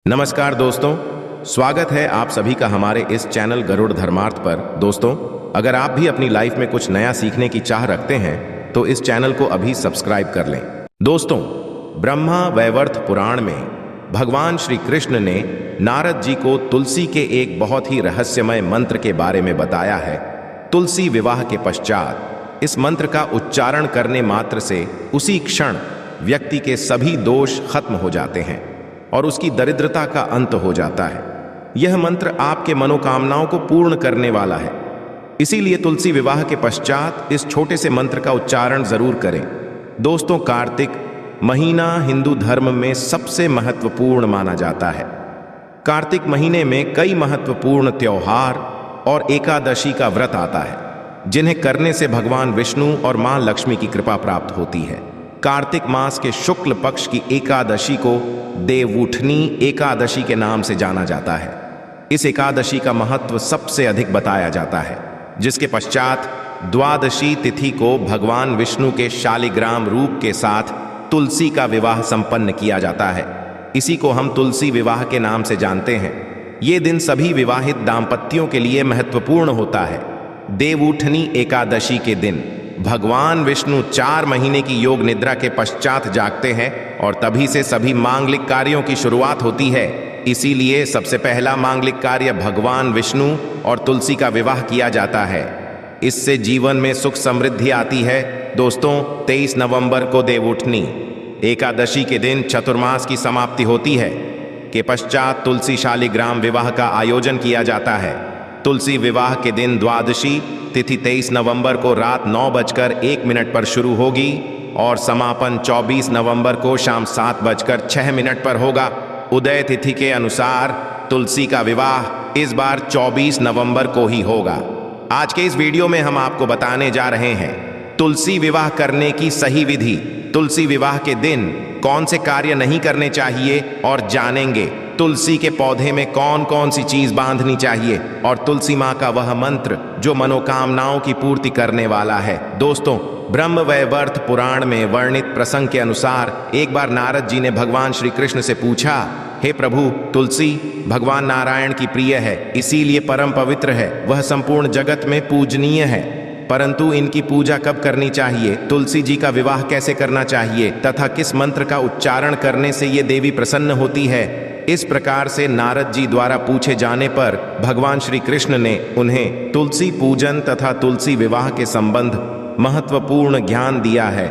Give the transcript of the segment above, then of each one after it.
नमस्कार दोस्तों, स्वागत है आप सभी का हमारे इस चैनल गरुड़ धर्मार्थ पर। दोस्तों, अगर आप भी अपनी लाइफ में कुछ नया सीखने की चाह रखते हैं तो इस चैनल को अभी सब्सक्राइब कर लें। दोस्तों, ब्रह्मा वैवर्त पुराण में भगवान श्री कृष्ण ने नारद जी को तुलसी के एक बहुत ही रहस्यमय मंत्र के बारे में बताया है। तुलसी विवाह के पश्चात इस मंत्र का उच्चारण करने मात्र से उसी क्षण व्यक्ति के सभी दोष खत्म हो जाते हैं और उसकी दरिद्रता का अंत हो जाता है। यह मंत्र आपके मनोकामनाओं को पूर्ण करने वाला है, इसीलिए तुलसी विवाह के पश्चात इस छोटे से मंत्र का उच्चारण जरूर करें। दोस्तों, कार्तिक महीना हिंदू धर्म में सबसे महत्वपूर्ण माना जाता है। कार्तिक महीने में कई महत्वपूर्ण त्योहार और एकादशी का व्रत आता है, जिन्हें करने से भगवान विष्णु और मां लक्ष्मी की कृपा प्राप्त होती है। कार्तिक मास के शुक्ल पक्ष की एकादशी को देवउठनी एकादशी के नाम से जाना जाता है। इस एकादशी का महत्व सबसे अधिक बताया जाता है, जिसके पश्चात द्वादशी तिथि को भगवान विष्णु के शालिग्राम रूप के साथ तुलसी का विवाह संपन्न किया जाता है। इसी को हम तुलसी विवाह के नाम से जानते हैं। ये दिन सभी विवाहित दाम्पत्यों के लिए महत्वपूर्ण होता है। देवउठनी एकादशी के दिन भगवान विष्णु 4 महीने की योग निद्रा के पश्चात जागते हैं और तभी से सभी मांगलिक कार्यों की शुरुआत होती है। इसीलिए सबसे पहला मांगलिक कार्य भगवान विष्णु और तुलसी का विवाह किया जाता है। इससे जीवन में सुख समृद्धि आती है। दोस्तों, 23 नवंबर को देवउठनी एकादशी के दिन चतुर्मास की समाप्ति होती है के पश्चात तुलसी शालिग्राम विवाह का आयोजन किया जाता है। तुलसी विवाह के दिन द्वादशी तिथि 23 नवंबर को रात 9:01 पर शुरू होगी और समापन 24 नवंबर को शाम 7:06 पर होगा। उदय तिथि के अनुसार तुलसी का विवाह इस बार 24 नवंबर को ही होगा। आज के इस वीडियो में हम आपको बताने जा रहे हैं तुलसी विवाह करने की सही विधि, तुलसी विवाह के दिन कौन से कार्य नहीं करने चाहिए और जानेंगे तुलसी के पौधे में कौन कौन सी चीज बांधनी चाहिए और तुलसी माँ का वह मंत्र जो मनोकामनाओं की पूर्ति करने वाला है। दोस्तों, ब्रह्म वैवर्त पुराण में वर्णित प्रसंग के अनुसार एक बार नारद जी ने भगवान श्री कृष्ण से पूछा, हे प्रभु, तुलसी भगवान नारायण की प्रिय है, इसीलिए परम पवित्र है, वह संपूर्ण जगत में पूजनीय है, परंतु इनकी पूजा कब करनी चाहिए, तुलसी जी का विवाह कैसे करना चाहिए तथा किस मंत्र का उच्चारण करने से ये देवी प्रसन्न होती है। इस प्रकार से नारद जी द्वारा पूछे जाने पर भगवान श्री कृष्ण ने उन्हें तुलसी पूजन तथा तुलसी विवाह के संबंध महत्वपूर्ण ज्ञान दिया है,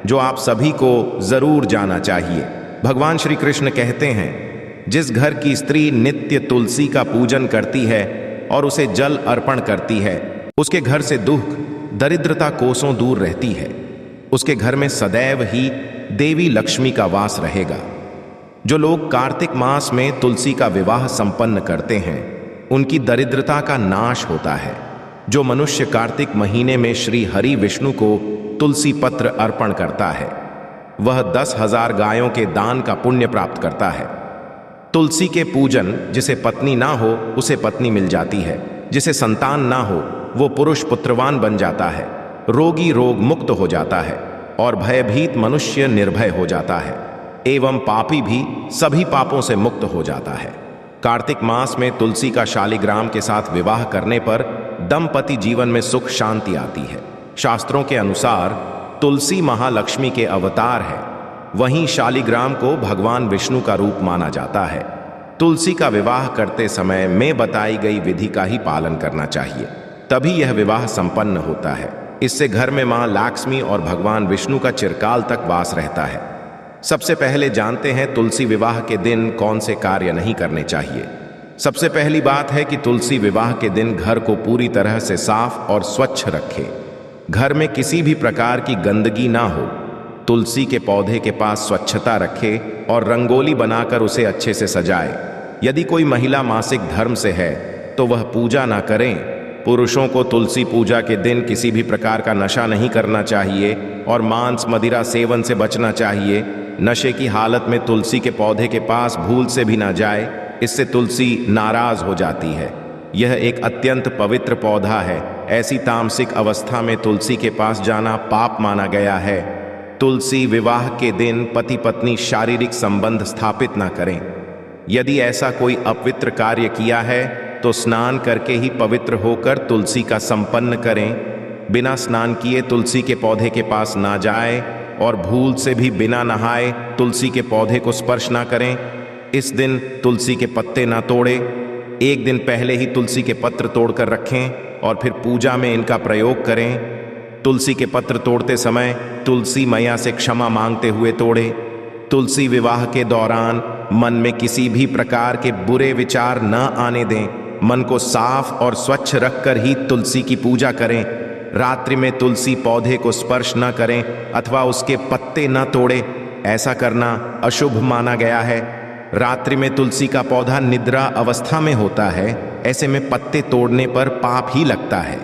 जो आप सभी को जरूर जाना चाहिए। भगवान श्री कृष्ण कहते हैं, जिस घर की स्त्री नित्य तुलसी का पूजन करती है और उसे जल अर्पण करती है, उसके घर से दुख दरिद्रता कोसों दूर रहती है। उसके घर में सदैव ही देवी लक्ष्मी का वास रहेगा। जो लोग कार्तिक मास में तुलसी का विवाह संपन्न करते हैं, उनकी दरिद्रता का नाश होता है। जो मनुष्य कार्तिक महीने में श्री हरि विष्णु को तुलसी पत्र अर्पण करता है, वह 10,000 गायों के दान का पुण्य प्राप्त करता है। तुलसी के पूजन, जिसे पत्नी ना हो उसे पत्नी मिल जाती है, जिसे संतान ना हो वो पुरुष पुत्रवान बन जाता है, रोगी रोग मुक्त हो जाता है और भयभीत मनुष्य निर्भय हो जाता है एवं पापी भी सभी पापों से मुक्त हो जाता है। कार्तिक मास में तुलसी का शालिग्राम के साथ विवाह करने पर दंपति जीवन में सुख शांति आती है। शास्त्रों के अनुसार तुलसी महालक्ष्मी के अवतार है, वहीं शालिग्राम को भगवान विष्णु का रूप माना जाता है। तुलसी का विवाह करते समय में बताई गई विधि का ही पालन करना चाहिए, तभी यह विवाह संपन्न होता है। इससे घर में मां लक्ष्मी और भगवान विष्णु का चिरकाल तक वास रहता है। सबसे पहले जानते हैं तुलसी विवाह के दिन कौन से कार्य नहीं करने चाहिए। सबसे पहली बात है कि तुलसी विवाह के दिन घर को पूरी तरह से साफ और स्वच्छ रखें। घर में किसी भी प्रकार की गंदगी ना हो। तुलसी के पौधे के पास स्वच्छता रखें और रंगोली बनाकर उसे अच्छे से सजाए। यदि कोई महिला मासिक धर्म से है तो वह पूजा ना करें। पुरुषों को तुलसी पूजा के दिन किसी भी प्रकार का नशा नहीं करना चाहिए और मांस मदिरा सेवन से बचना चाहिए। नशे की हालत में तुलसी के पौधे के पास भूल से भी ना जाए, इससे तुलसी नाराज हो जाती है। यह एक अत्यंत पवित्र पौधा है। ऐसी तामसिक अवस्था में तुलसी के पास जाना पाप माना गया है। तुलसी विवाह के दिन पति पत्नी शारीरिक संबंध स्थापित ना करें। यदि ऐसा कोई अपवित्र कार्य किया है तो स्नान करके ही पवित्र होकर तुलसी का संपन्न करें। बिना स्नान किए तुलसी के पौधे के पास ना जाए और भूल से भी बिना नहाए तुलसी के पौधे को स्पर्श ना करें। इस दिन तुलसी के पत्ते ना तोड़े। एक दिन पहले ही तुलसी के पत्र तोड़कर रखें और फिर पूजा में इनका प्रयोग करें। तुलसी के पत्र तोड़ते समय तुलसी मैया से क्षमा मांगते हुए तोड़े। तुलसी विवाह के दौरान मन में किसी भी प्रकार के बुरे विचार न आने दें। मन को साफ और स्वच्छ रखकर ही तुलसी की पूजा करें। रात्रि में तुलसी पौधे को स्पर्श न करें अथवा उसके पत्ते न तोड़े। ऐसा करना अशुभ माना गया है। रात्रि में तुलसी का पौधा निद्रा अवस्था में होता है। ऐसे में पत्ते तोड़ने पर पाप ही लगता है।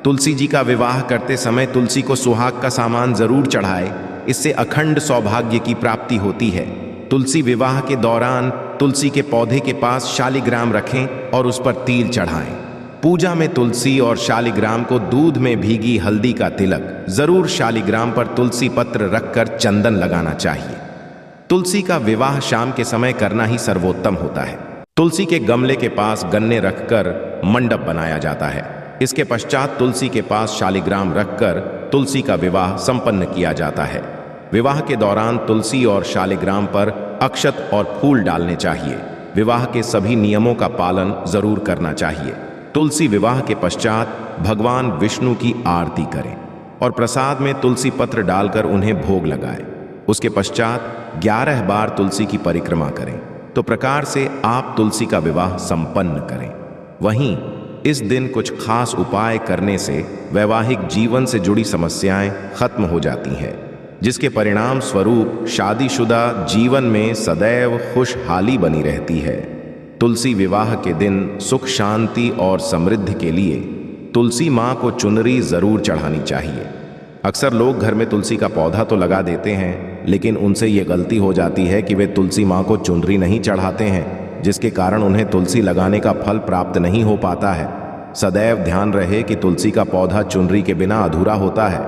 तुलसी जी का विवाह करते समय तुलसी को सुहाग का सामान जरूर चढ़ाए। इससे अखंड सौभाग्य की प्राप्ति होती है। तुलसी विवाह के दौरान तुलसी के पौधे के पास शालिग्राम रखें और उस पर तिल चढ़ाएं। पूजा में तुलसी और शालिग्राम को दूध में भीगी हल्दी का तिलक, जरूर शालिग्राम पर तुलसी पत्र रखकर चंदन लगाना चाहिए। तुलसी का विवाह शाम के समय करना ही सर्वोत्तम होता है। तुलसी के गमले के पास गन्ने रखकर मंडप बनाया जाता है। इसके पश्चात तुलसी के पास शालिग्राम रखकर तुलसी का विवाह संपन्न किया जाता है। विवाह के दौरान तुलसी और शालिग्राम पर अक्षत और फूल डालने चाहिए। विवाह के सभी नियमों का पालन जरूर करना चाहिए। तुलसी विवाह के पश्चात भगवान विष्णु की आरती करें और प्रसाद में तुलसी पत्र डालकर उन्हें भोग लगाएं। उसके पश्चात 11 बार तुलसी की परिक्रमा करें। तो प्रकार से आप तुलसी का विवाह संपन्न करें। वहीं इस दिन कुछ खास उपाय करने से वैवाहिक जीवन से जुड़ी समस्याएं खत्म हो जाती हैं, जिसके परिणाम स्वरूप शादीशुदा जीवन में सदैव खुशहाली बनी रहती है। तुलसी विवाह के दिन सुख शांति और समृद्धि के लिए तुलसी माँ को चुनरी जरूर चढ़ानी चाहिए। अक्सर लोग घर में तुलसी का पौधा तो लगा देते हैं, लेकिन उनसे ये गलती हो जाती है कि वे तुलसी माँ को चुनरी नहीं चढ़ाते हैं, जिसके कारण उन्हें तुलसी लगाने का फल प्राप्त नहीं हो पाता है। सदैव ध्यान रहे कि तुलसी का पौधा चुनरी के बिना अधूरा होता है।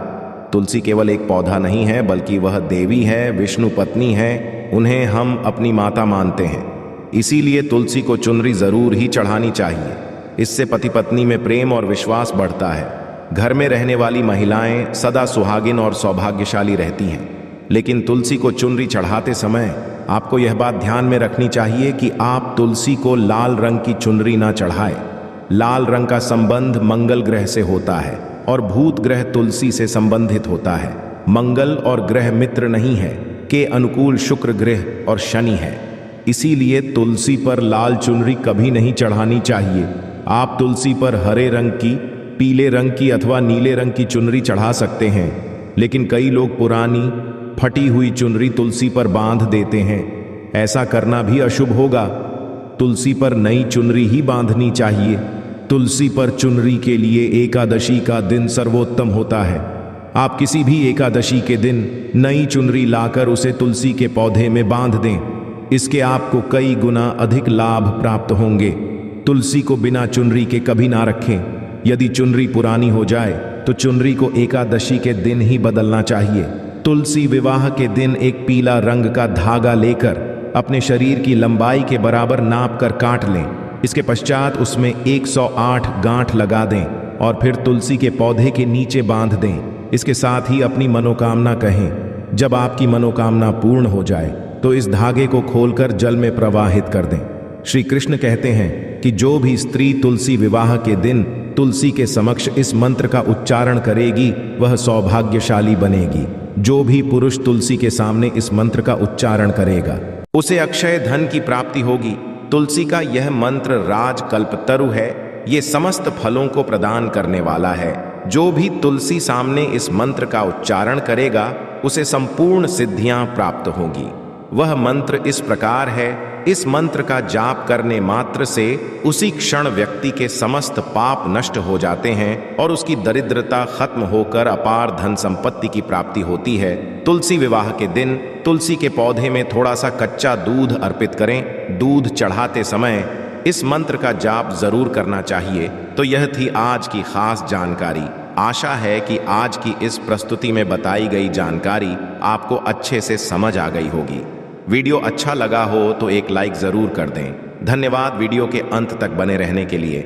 तुलसी केवल एक पौधा नहीं है, बल्कि वह देवी है, विष्णु पत्नी है। उन्हें हम अपनी माता मानते हैं। इसीलिए तुलसी को चुनरी जरूर ही चढ़ानी चाहिए। इससे पति पत्नी में प्रेम और विश्वास बढ़ता है। घर में रहने वाली महिलाएं सदा सुहागिन और सौभाग्यशाली रहती हैं। लेकिन तुलसी को चुनरी चढ़ाते समय आपको यह बात ध्यान में रखनी चाहिए कि आप तुलसी को लाल रंग की चुनरी ना चढ़ाएं। लाल रंग का संबंध मंगल ग्रह से होता है और भूत ग्रह तुलसी से संबंधित होता है। मंगल और ग्रह मित्र नहीं है, के अनुकूल शुक्र ग्रह और शनि है। इसीलिए तुलसी पर लाल चुनरी कभी नहीं चढ़ानी चाहिए। आप तुलसी पर हरे रंग की, पीले रंग की अथवा नीले रंग की चुनरी चढ़ा सकते हैं, लेकिन कई लोग पुरानी फटी हुई चुनरी तुलसी पर बांध देते हैं। ऐसा करना भी अशुभ होगा। तुलसी पर नई चुनरी ही बांधनी चाहिए। तुलसी पर चुनरी के लिए एकादशी का दिन सर्वोत्तम होता है। आप किसी भी एकादशी के दिन नई चुनरी लाकर उसे तुलसी के पौधे में बांध दें। इसके आपको कई गुना अधिक लाभ प्राप्त होंगे। तुलसी को बिना चुनरी के कभी ना रखें। यदि चुनरी पुरानी हो जाए तो चुनरी को एकादशी के दिन ही बदलना चाहिए। तुलसी विवाह के दिन एक पीला रंग का धागा लेकर अपने शरीर की लंबाई के बराबर नाप कर काट लें। इसके पश्चात उसमें 108 गांठ लगा दें और फिर तुलसी के पौधे के नीचे बांध दें। इसके साथ ही अपनी मनोकामना कहें। जब आपकी मनोकामना पूर्ण हो जाए तो इस धागे को खोलकर जल में प्रवाहित कर दें। श्री कृष्ण कहते हैं कि जो भी स्त्री तुलसी विवाह के दिन तुलसी के समक्ष इस मंत्र का उच्चारण करेगी वह सौभाग्यशाली बनेगी। जो भी पुरुष तुलसी के सामने इस मंत्र का उच्चारण करेगा उसे अक्षय धन की प्राप्ति होगी। तुलसी का यह मंत्र राज कल्पतरु है। ये समस्त फलों को प्रदान करने वाला है। जो भी तुलसी सामने इस मंत्र का उच्चारण करेगा उसे संपूर्ण सिद्धियां प्राप्त होंगी। वह मंत्र इस प्रकार है। इस मंत्र का जाप करने मात्र से उसी क्षण व्यक्ति के समस्त पाप नष्ट हो जाते हैं और उसकी दरिद्रता खत्म होकर अपार धन संपत्ति की प्राप्ति होती है। तुलसी विवाह के दिन तुलसी के पौधे में थोड़ा सा कच्चा दूध अर्पित करें। दूध चढ़ाते समय इस मंत्र का जाप जरूर करना चाहिए। तो यह थी आज की खास जानकारी। आशा है कि आज की इस प्रस्तुति में बताई गई जानकारी आपको अच्छे से समझ आ गई होगी। वीडियो अच्छा लगा हो तो एक लाइक जरूर कर दें। धन्यवाद वीडियो के अंत तक बने रहने के लिए।